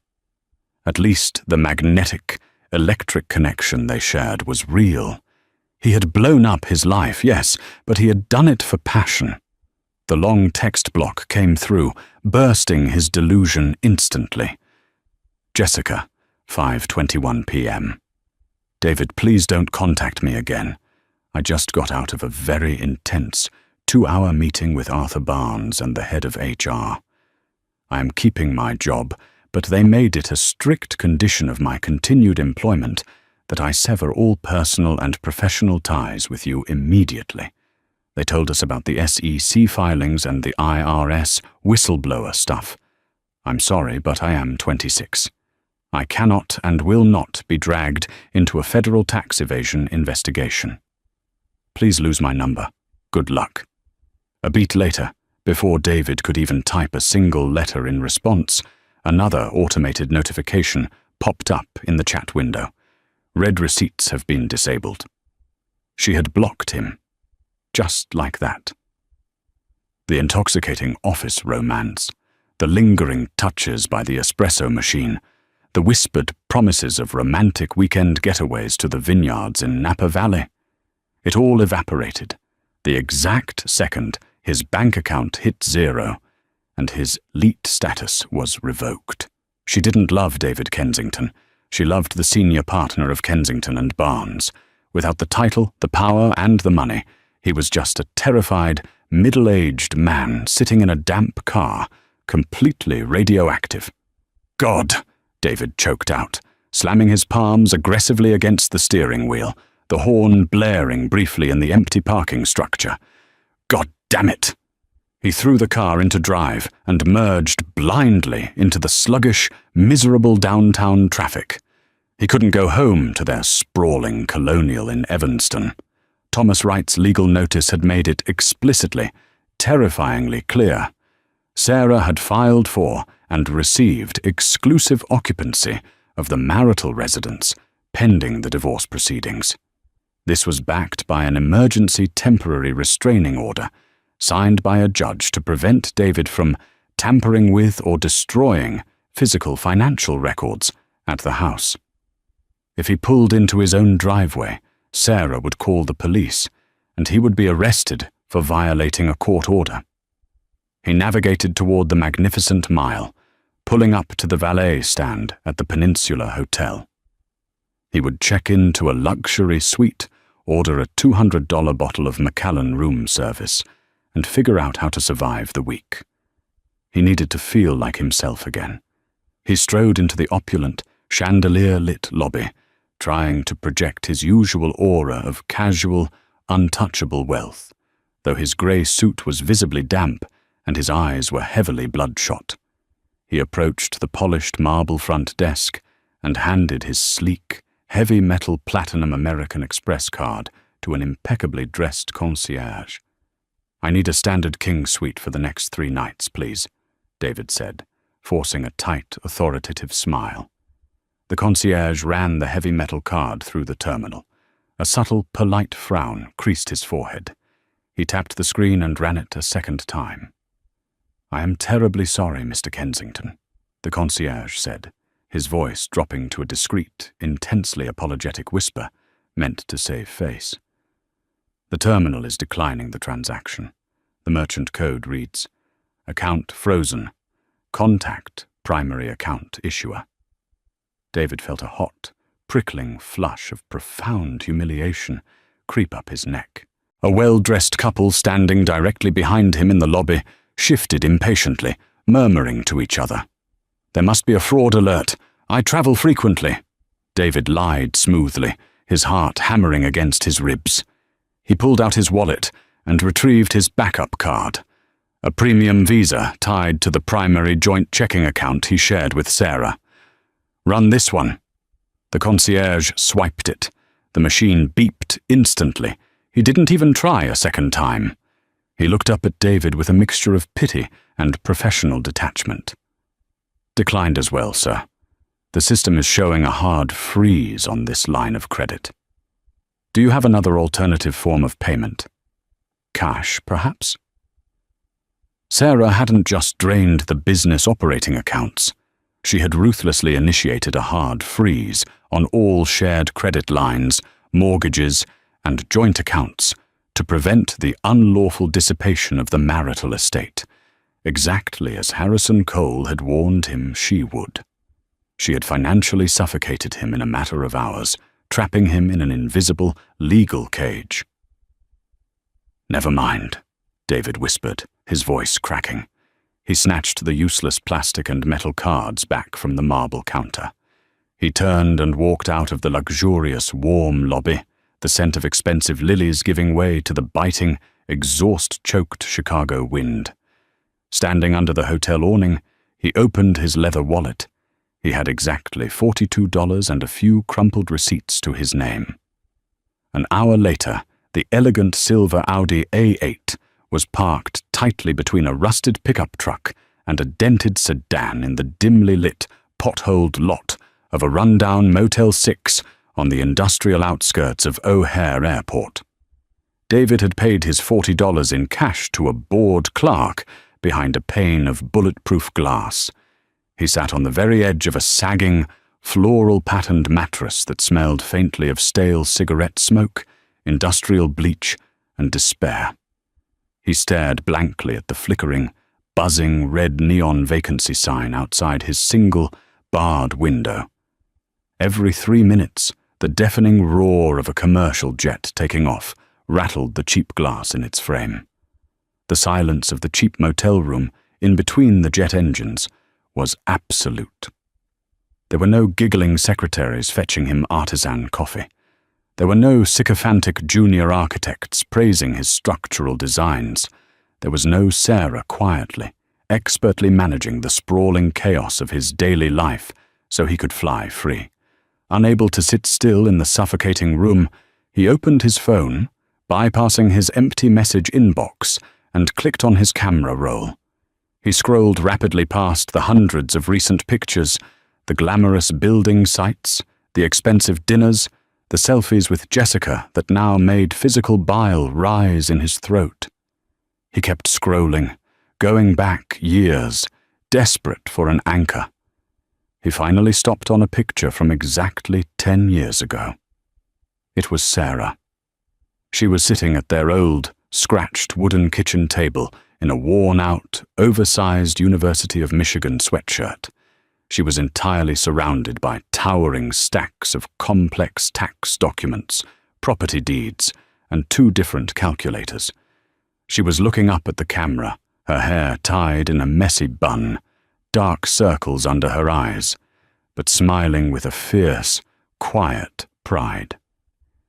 At least the magnetic, electric connection they shared was real. He had blown up his life, yes, but he had done it for passion. The long text block came through, bursting his delusion instantly. Jessica, 5:21 p.m. David, please don't contact me again. I just got out of a very intense 2-hour meeting with Arthur Barnes and the head of HR. I am keeping my job, but they made it a strict condition of my continued employment that I sever all personal and professional ties with you immediately. They told us about the SEC filings and the IRS whistleblower stuff. I'm sorry, but I am 26. I cannot and will not be dragged into a federal tax evasion investigation. Please lose my number. Good luck. A beat later, before David could even type a single letter in response, another automated notification popped up in the chat window. Read receipts have been disabled. She had blocked him. Just like that. The intoxicating office romance, the lingering touches by the espresso machine, the whispered promises of romantic weekend getaways to the vineyards in Napa Valley. It all evaporated, the exact second his bank account hit 0 and his elite status was revoked. She didn't love David Kensington. She loved the senior partner of Kensington and Barnes. Without the title, the power, and the money, he was just a terrified, middle-aged man sitting in a damp car, completely radioactive. God, David choked out, slamming his palms aggressively against the steering wheel, the horn blaring briefly in the empty parking structure. God damn it! He threw the car into drive and merged blindly into the sluggish, miserable downtown traffic. He couldn't go home to their sprawling colonial in Evanston. Thomas Wright's legal notice had made it explicitly, terrifyingly clear. Sarah had filed for and received exclusive occupancy of the marital residence pending the divorce proceedings. This was backed by an emergency temporary restraining order, signed by a judge to prevent David from tampering with or destroying physical financial records at the house. If he pulled into his own driveway, Sarah would call the police, and he would be arrested for violating a court order. He navigated toward the Magnificent Mile, pulling up to the valet stand at the Peninsula Hotel. He would check into a luxury suite, order a $200 bottle of Macallan room service, and figure out how to survive the week. He needed to feel like himself again. He strode into the opulent, chandelier-lit lobby, trying to project his usual aura of casual, untouchable wealth, though his grey suit was visibly damp and his eyes were heavily bloodshot. He approached the polished marble front desk and handed his sleek, heavy metal platinum American Express card to an impeccably dressed concierge. "I need a standard king suite for the next 3 nights, please," David said, forcing a tight, authoritative smile. The concierge ran the heavy metal card through the terminal. A subtle, polite frown creased his forehead. He tapped the screen and ran it a second time. "I am terribly sorry, Mr. Kensington," the concierge said, his voice dropping to a discreet, intensely apologetic whisper meant to save face. "The terminal is declining the transaction. The merchant code reads, account frozen. Contact primary account issuer." David felt a hot, prickling flush of profound humiliation creep up his neck. A well-dressed couple standing directly behind him in the lobby shifted impatiently, murmuring to each other. "There must be a fraud alert. I travel frequently." David lied smoothly, his heart hammering against his ribs. He pulled out his wallet and retrieved his backup card, a premium visa tied to the primary joint checking account he shared with Sarah. "Run this one." The concierge swiped it. The machine beeped instantly. He didn't even try a second time. He looked up at David with a mixture of pity and professional detachment. "Declined as well, sir. The system is showing a hard freeze on this line of credit. Do you have another alternative form of payment? Cash, perhaps?" Sarah hadn't just drained the business operating accounts. She had ruthlessly initiated a hard freeze on all shared credit lines, mortgages, and joint accounts to prevent the unlawful dissipation of the marital estate, exactly as Harrison Cole had warned him she would. She had financially suffocated him in a matter of hours, trapping him in an invisible, legal cage. "Never mind," David whispered, his voice cracking. He snatched the useless plastic and metal cards back from the marble counter. He turned and walked out of the luxurious, warm lobby, the scent of expensive lilies giving way to the biting, exhaust-choked Chicago wind. Standing under the hotel awning, he opened his leather wallet. He had exactly $42 and a few crumpled receipts to his name. An hour later, the elegant silver Audi A8 was parked tightly between a rusted pickup truck and a dented sedan in the dimly lit, potholed lot of a rundown Motel 6 on the industrial outskirts of O'Hare Airport. David had paid his $40 in cash to a bored clerk behind a pane of bulletproof glass. He sat on the very edge of a sagging, floral-patterned mattress that smelled faintly of stale cigarette smoke, industrial bleach, and despair. He stared blankly at the flickering, buzzing red neon vacancy sign outside his single, barred window. Every 3 minutes, the deafening roar of a commercial jet taking off rattled the cheap glass in its frame. The silence of the cheap motel room in between the jet engines was absolute. There were no giggling secretaries fetching him artisan coffee. There were no sycophantic junior architects praising his structural designs. There was no Sarah quietly, expertly managing the sprawling chaos of his daily life so he could fly free. Unable to sit still in the suffocating room, he opened his phone, bypassing his empty message inbox, and clicked on his camera roll. He scrolled rapidly past the hundreds of recent pictures, the glamorous building sites, the expensive dinners, the selfies with Jessica that now made physical bile rise in his throat. He kept scrolling, going back years, desperate for an anchor. He finally stopped on a picture from exactly 10 years ago. It was Sarah. She was sitting at their old, scratched wooden kitchen table in a worn-out, oversized University of Michigan sweatshirt. She was entirely surrounded by towering stacks of complex tax documents, property deeds, and 2 different calculators. She was looking up at the camera, her hair tied in a messy bun, dark circles under her eyes, but smiling with a fierce, quiet pride.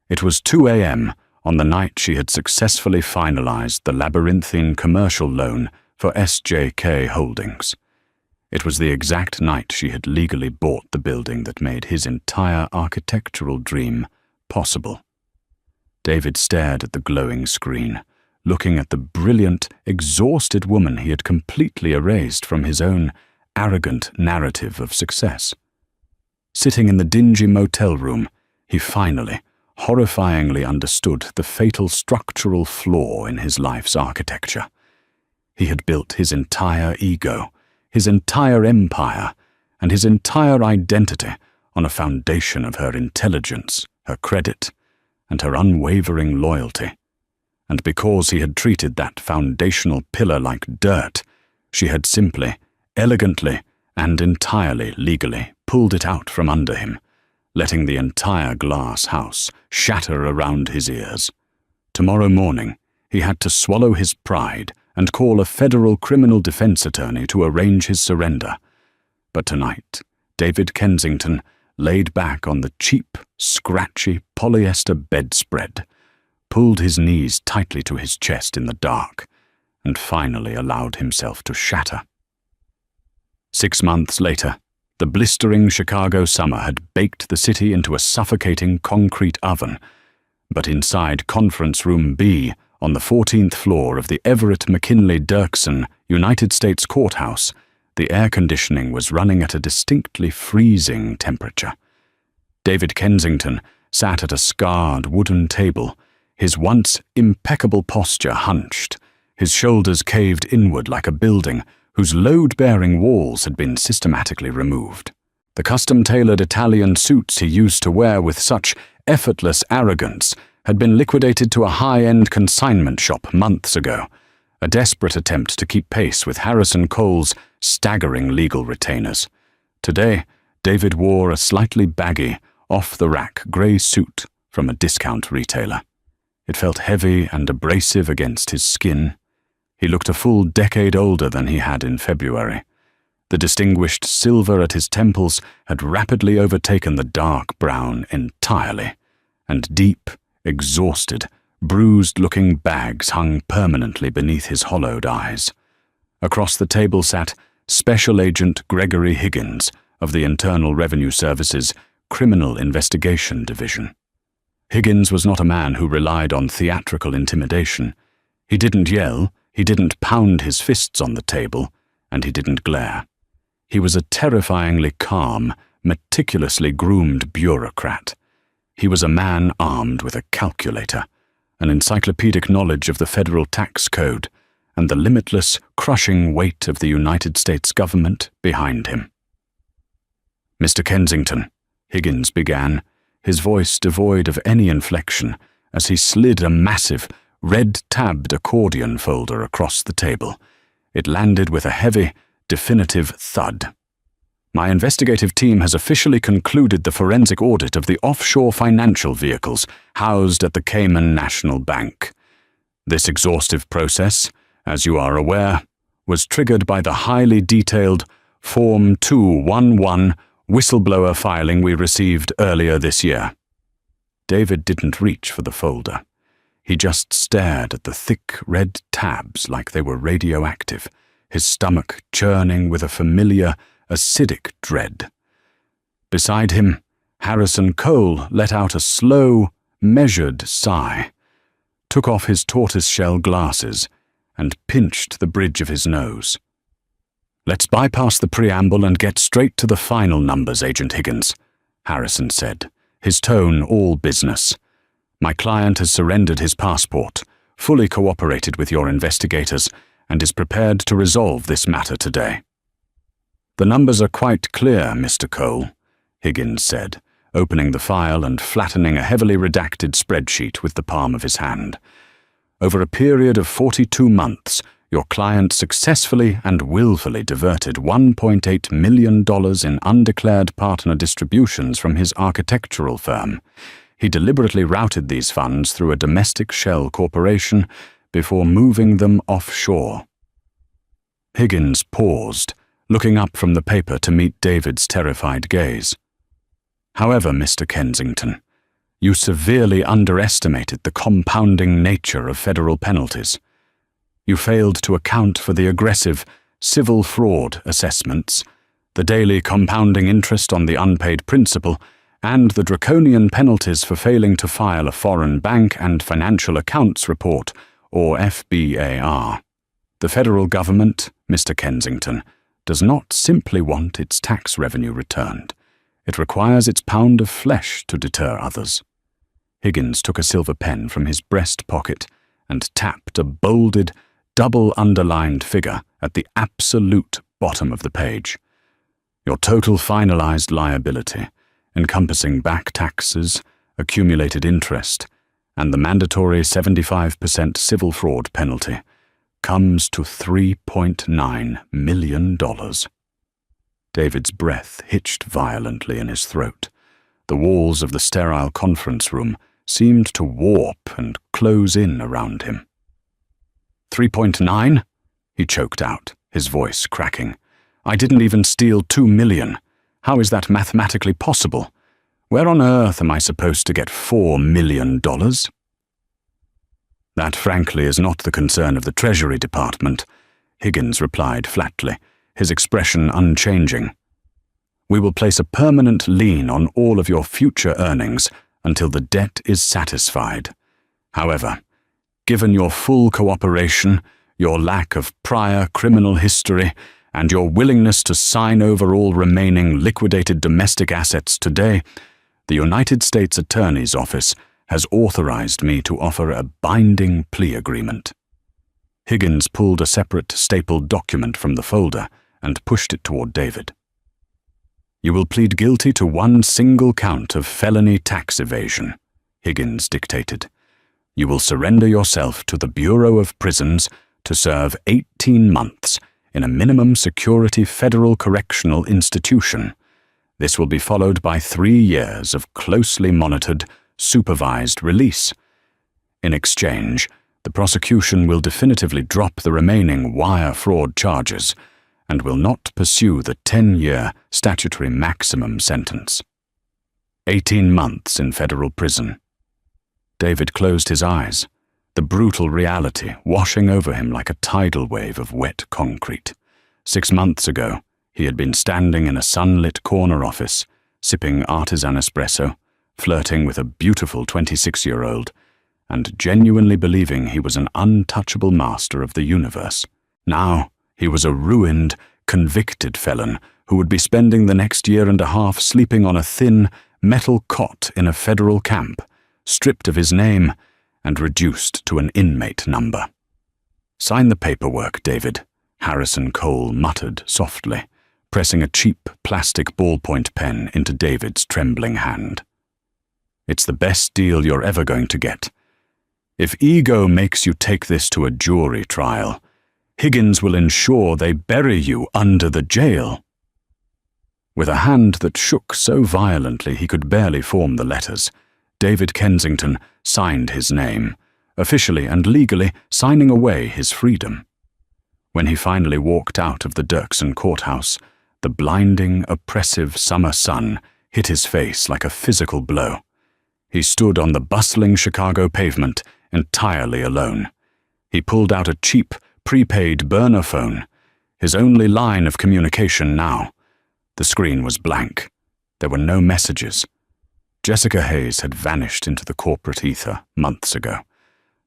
It was 2 a.m. on the night she had successfully finalized the labyrinthine commercial loan for SJK Holdings. It was the exact night she had legally bought the building that made his entire architectural dream possible. David stared at the glowing screen, looking at the brilliant, exhausted woman he had completely erased from his own arrogant narrative of success. Sitting in the dingy motel room, he finally, horrifyingly understood the fatal structural flaw in his life's architecture. He had built his entire ego, his entire empire, and his entire identity on a foundation of her intelligence, her credit, and her unwavering loyalty. And because he had treated that foundational pillar like dirt, she had simply, elegantly, and entirely legally pulled it out from under him, letting the entire glass house shatter around his ears. Tomorrow morning, he had to swallow his pride and call a federal criminal defense attorney to arrange his surrender. But tonight, David Kensington laid back on the cheap, scratchy polyester bedspread, pulled his knees tightly to his chest in the dark, and finally allowed himself to shatter. 6 months later, the blistering Chicago summer had baked the city into a suffocating concrete oven, but inside Conference Room B, on the 14th floor of the Everett McKinley Dirksen United States Courthouse, the air conditioning was running at a distinctly freezing temperature. David Kensington sat at a scarred wooden table, his once impeccable posture hunched, his shoulders caved inward like a building whose load-bearing walls had been systematically removed. The custom-tailored Italian suits he used to wear with such effortless arrogance had been liquidated to a high-end consignment shop months ago, a desperate attempt to keep pace with Harrison Cole's staggering legal retainers. Today, David wore a slightly baggy, off-the-rack grey suit from a discount retailer. It felt heavy and abrasive against his skin. He looked a full decade older than he had in February. The distinguished silver at his temples had rapidly overtaken the dark brown entirely, and deep, exhausted, bruised-looking bags hung permanently beneath his hollowed eyes. Across the table sat Special Agent Gregory Higgins of the Internal Revenue Service's Criminal Investigation Division. Higgins was not a man who relied on theatrical intimidation. He didn't yell, he didn't pound his fists on the table, and he didn't glare. He was a terrifyingly calm, meticulously groomed bureaucrat. He was a man armed with a calculator, an encyclopedic knowledge of the federal tax code, and the limitless, crushing weight of the United States government behind him. "Mr. Kensington," Higgins began, his voice devoid of any inflection, as he slid a massive, red-tabbed accordion folder across the table. It landed with a heavy, definitive thud. "My investigative team has officially concluded the forensic audit of the offshore financial vehicles housed at the Cayman National Bank. This exhaustive process, as you are aware, was triggered by the highly detailed Form 211 Whistleblower filing we received earlier this year." David didn't reach for the folder. He just stared at the thick red tabs like they were radioactive, his stomach churning with a familiar, acidic dread. Beside him, Harrison Cole let out a slow, measured sigh, took off his tortoiseshell glasses, and pinched the bridge of his nose. "Let's bypass the preamble and get straight to the final numbers, Agent Higgins," Harrison said, his tone all business. "My client has surrendered his passport, fully cooperated with your investigators, and is prepared to resolve this matter today." "The numbers are quite clear, Mr. Cole," Higgins said, opening the file and flattening a heavily redacted spreadsheet with the palm of his hand. "Over a period of 42 months, your client successfully and willfully diverted $1.8 million in undeclared partner distributions from his architectural firm. He deliberately routed these funds through a domestic shell corporation before moving them offshore." Higgins paused, looking up from the paper to meet David's terrified gaze. "However, Mr. Kensington, you severely underestimated the compounding nature of federal penalties. You failed to account for the aggressive civil fraud assessments, the daily compounding interest on the unpaid principal, and the draconian penalties for failing to file a foreign bank and financial accounts report, or FBAR. The federal government, Mr. Kensington, does not simply want its tax revenue returned. It requires its pound of flesh to deter others." Higgins took a silver pen from his breast pocket and tapped a bolded, double-underlined figure at the absolute bottom of the page. "Your total finalized liability, encompassing back taxes, accumulated interest, and the mandatory 75% civil fraud penalty, comes to $3.9 million. David's breath hitched violently in his throat. The walls of the sterile conference room seemed to warp and close in around him. 3.9? He choked out, his voice cracking. "I didn't even steal $2 million. How is that mathematically possible? Where on earth am I supposed to get $4 million? "That, frankly, is not the concern of the Treasury Department," Higgins replied flatly, his expression unchanging. "We will place a permanent lien on all of your future earnings until the debt is satisfied. However, given your full cooperation, your lack of prior criminal history, and your willingness to sign over all remaining liquidated domestic assets today, the United States Attorney's Office has authorized me to offer a binding plea agreement." Higgins pulled a separate stapled document from the folder and pushed it toward David. "You will plead guilty to one single count of felony tax evasion," Higgins dictated. "You will surrender yourself to the Bureau of Prisons to serve 18 months in a minimum security federal correctional institution. This will be followed by 3 years of closely monitored, supervised release. In exchange, the prosecution will definitively drop the remaining wire fraud charges and will not pursue the 10-year statutory maximum sentence. 18 months in federal prison." David closed his eyes, the brutal reality washing over him like a tidal wave of wet concrete. 6 months ago, he had been standing in a sunlit corner office, sipping artisan espresso, flirting with a beautiful 26-year-old, and genuinely believing he was an untouchable master of the universe. Now, he was a ruined, convicted felon who would be spending the next year and a half sleeping on a thin, metal cot in a federal camp, stripped of his name and reduced to an inmate number. "Sign the paperwork, David," Harrison Cole muttered softly, pressing a cheap plastic ballpoint pen into David's trembling hand. "It's the best deal you're ever going to get. If ego makes you take this to a jury trial, Higgins will ensure they bury you under the jail." With a hand that shook so violently he could barely form the letters, David Kensington signed his name, officially and legally signing away his freedom. When he finally walked out of the Dirksen courthouse, The blinding, oppressive summer sun hit his face like a physical blow. He stood on the bustling Chicago pavement entirely alone. He pulled out a cheap, prepaid burner phone, his only line of communication now. The screen was blank. There were no messages. Jessica Hayes had vanished into the corporate ether months ago.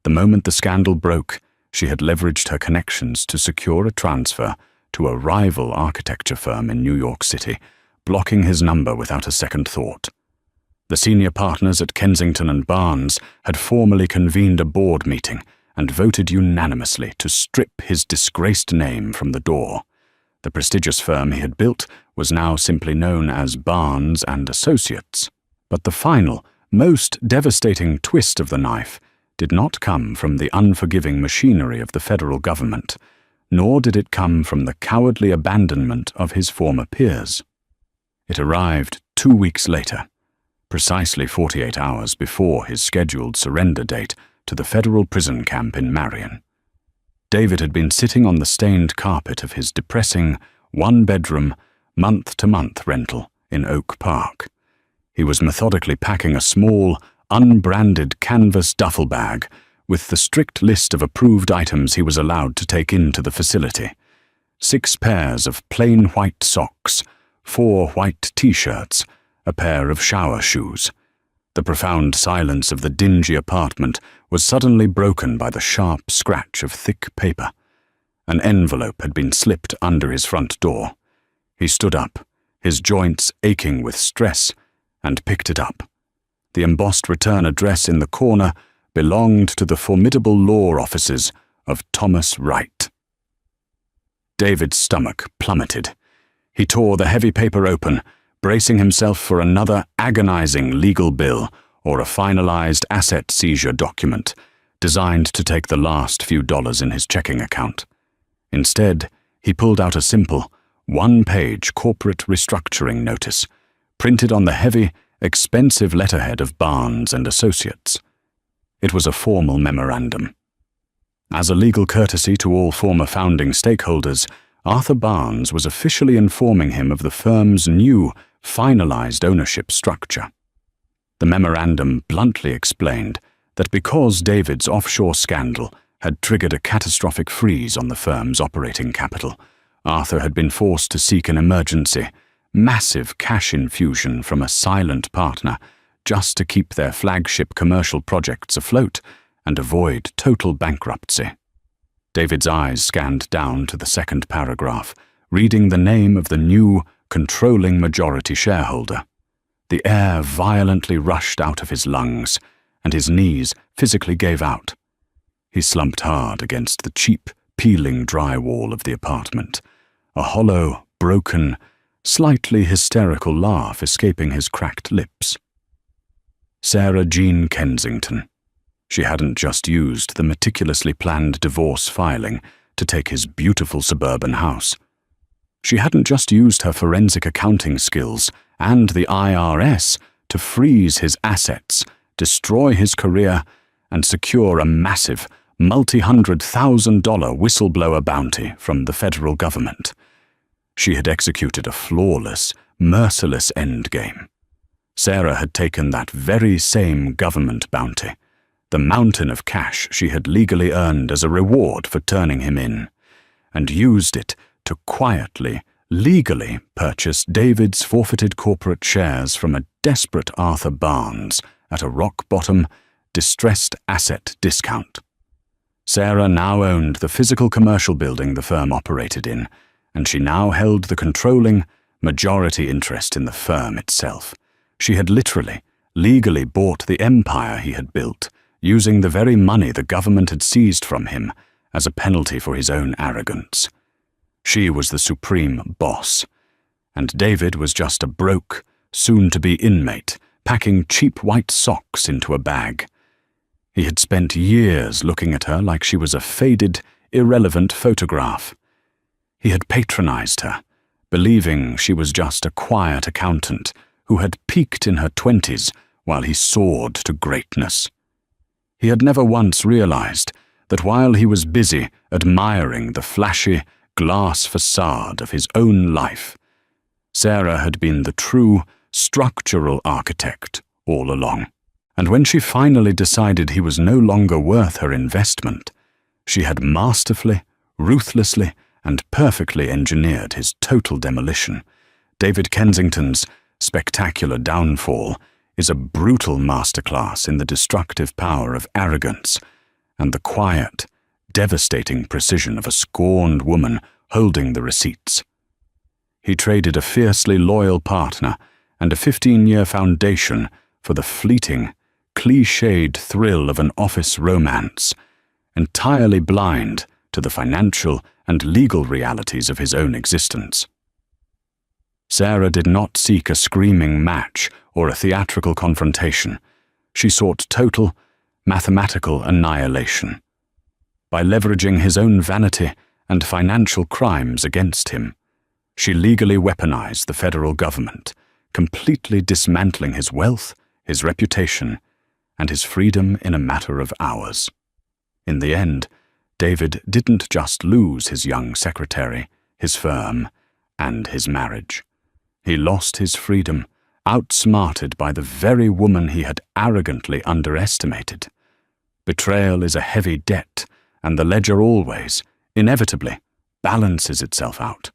The moment the scandal broke, she had leveraged her connections to secure a transfer to a rival architecture firm in New York City, blocking his number without a second thought. The senior partners at Kensington and Barnes had formally convened a board meeting and voted unanimously to strip his disgraced name from the door. The prestigious firm he had built was now simply known as Barnes and Associates. But the final, most devastating twist of the knife did not come from the unforgiving machinery of the federal government, nor did it come from the cowardly abandonment of his former peers. It arrived 2 weeks later, precisely 48 hours before his scheduled surrender date to the federal prison camp in Marion. David had been sitting on the stained carpet of his depressing, one-bedroom, month-to-month rental in Oak Park. He was methodically packing a small, unbranded canvas duffel bag with the strict list of approved items he was allowed to take into the facility. 6 pairs of plain white socks, 4 white t-shirts, a pair of shower shoes. The profound silence of the dingy apartment was suddenly broken by the sharp scratch of thick paper. An envelope had been slipped under his front door. He stood up, his joints aching with stress, and picked it up. The embossed return address in the corner belonged to the formidable law offices of Thomas Wright. David's stomach plummeted. He tore the heavy paper open, bracing himself for another agonizing legal bill or a finalized asset seizure document designed to take the last few dollars in his checking account. Instead, he pulled out a simple, one-page corporate restructuring notice, printed on the heavy, expensive letterhead of Barnes and Associates. It was a formal memorandum. As a legal courtesy to all former founding stakeholders, Arthur Barnes was officially informing him of the firm's new, finalized ownership structure. The memorandum bluntly explained that because David's offshore scandal had triggered a catastrophic freeze on the firm's operating capital, Arthur had been forced to seek an emergency, massive cash infusion from a silent partner just to keep their flagship commercial projects afloat and avoid total bankruptcy. David's eyes scanned down to the second paragraph, reading the name of the new, controlling majority shareholder. The air violently rushed out of his lungs, and his knees physically gave out. He slumped hard against the cheap, peeling drywall of the apartment, a hollow, broken, slightly hysterical laugh escaping his cracked lips. Sarah Jean Kensington. She hadn't just used the meticulously planned divorce filing to take his beautiful suburban house. She hadn't just used her forensic accounting skills and the IRS to freeze his assets, destroy his career, and secure a massive, multi-$100,000 whistleblower bounty from the federal government. She had executed a flawless, merciless endgame. Sarah had taken that very same government bounty, the mountain of cash she had legally earned as a reward for turning him in, and used it to quietly, legally purchase David's forfeited corporate shares from a desperate Arthur Barnes at a rock-bottom, distressed asset discount. Sarah now owned the physical commercial building the firm operated in, and she now held the controlling, majority interest in the firm itself. She had literally, legally bought the empire he had built, using the very money the government had seized from him as a penalty for his own arrogance. She was the supreme boss, and David was just a broke, soon-to-be inmate, packing cheap white socks into a bag. He had spent years looking at her like she was a faded, irrelevant photograph. He had patronized her, believing she was just a quiet accountant who had peaked in her 20s while he soared to greatness. He had never once realized that while he was busy admiring the flashy, glass facade of his own life, Sarah had been the true, structural architect all along. And when she finally decided he was no longer worth her investment, she had masterfully, ruthlessly, and perfectly engineered his total demolition. David Kensington's spectacular downfall is a brutal masterclass in the destructive power of arrogance and the quiet, devastating precision of a scorned woman holding the receipts. He traded a fiercely loyal partner and a 15-year foundation for the fleeting, cliched thrill of an office romance, entirely blind to the financial and legal realities of his own existence. Sarah did not seek a screaming match or a theatrical confrontation. She sought total, mathematical annihilation. By leveraging his own vanity and financial crimes against him, she legally weaponized the federal government, completely dismantling his wealth, his reputation, and his freedom in a matter of hours. In the end, David didn't just lose his young secretary, his firm, and his marriage. He lost his freedom, outsmarted by the very woman he had arrogantly underestimated. Betrayal is a heavy debt, and the ledger always, inevitably, balances itself out.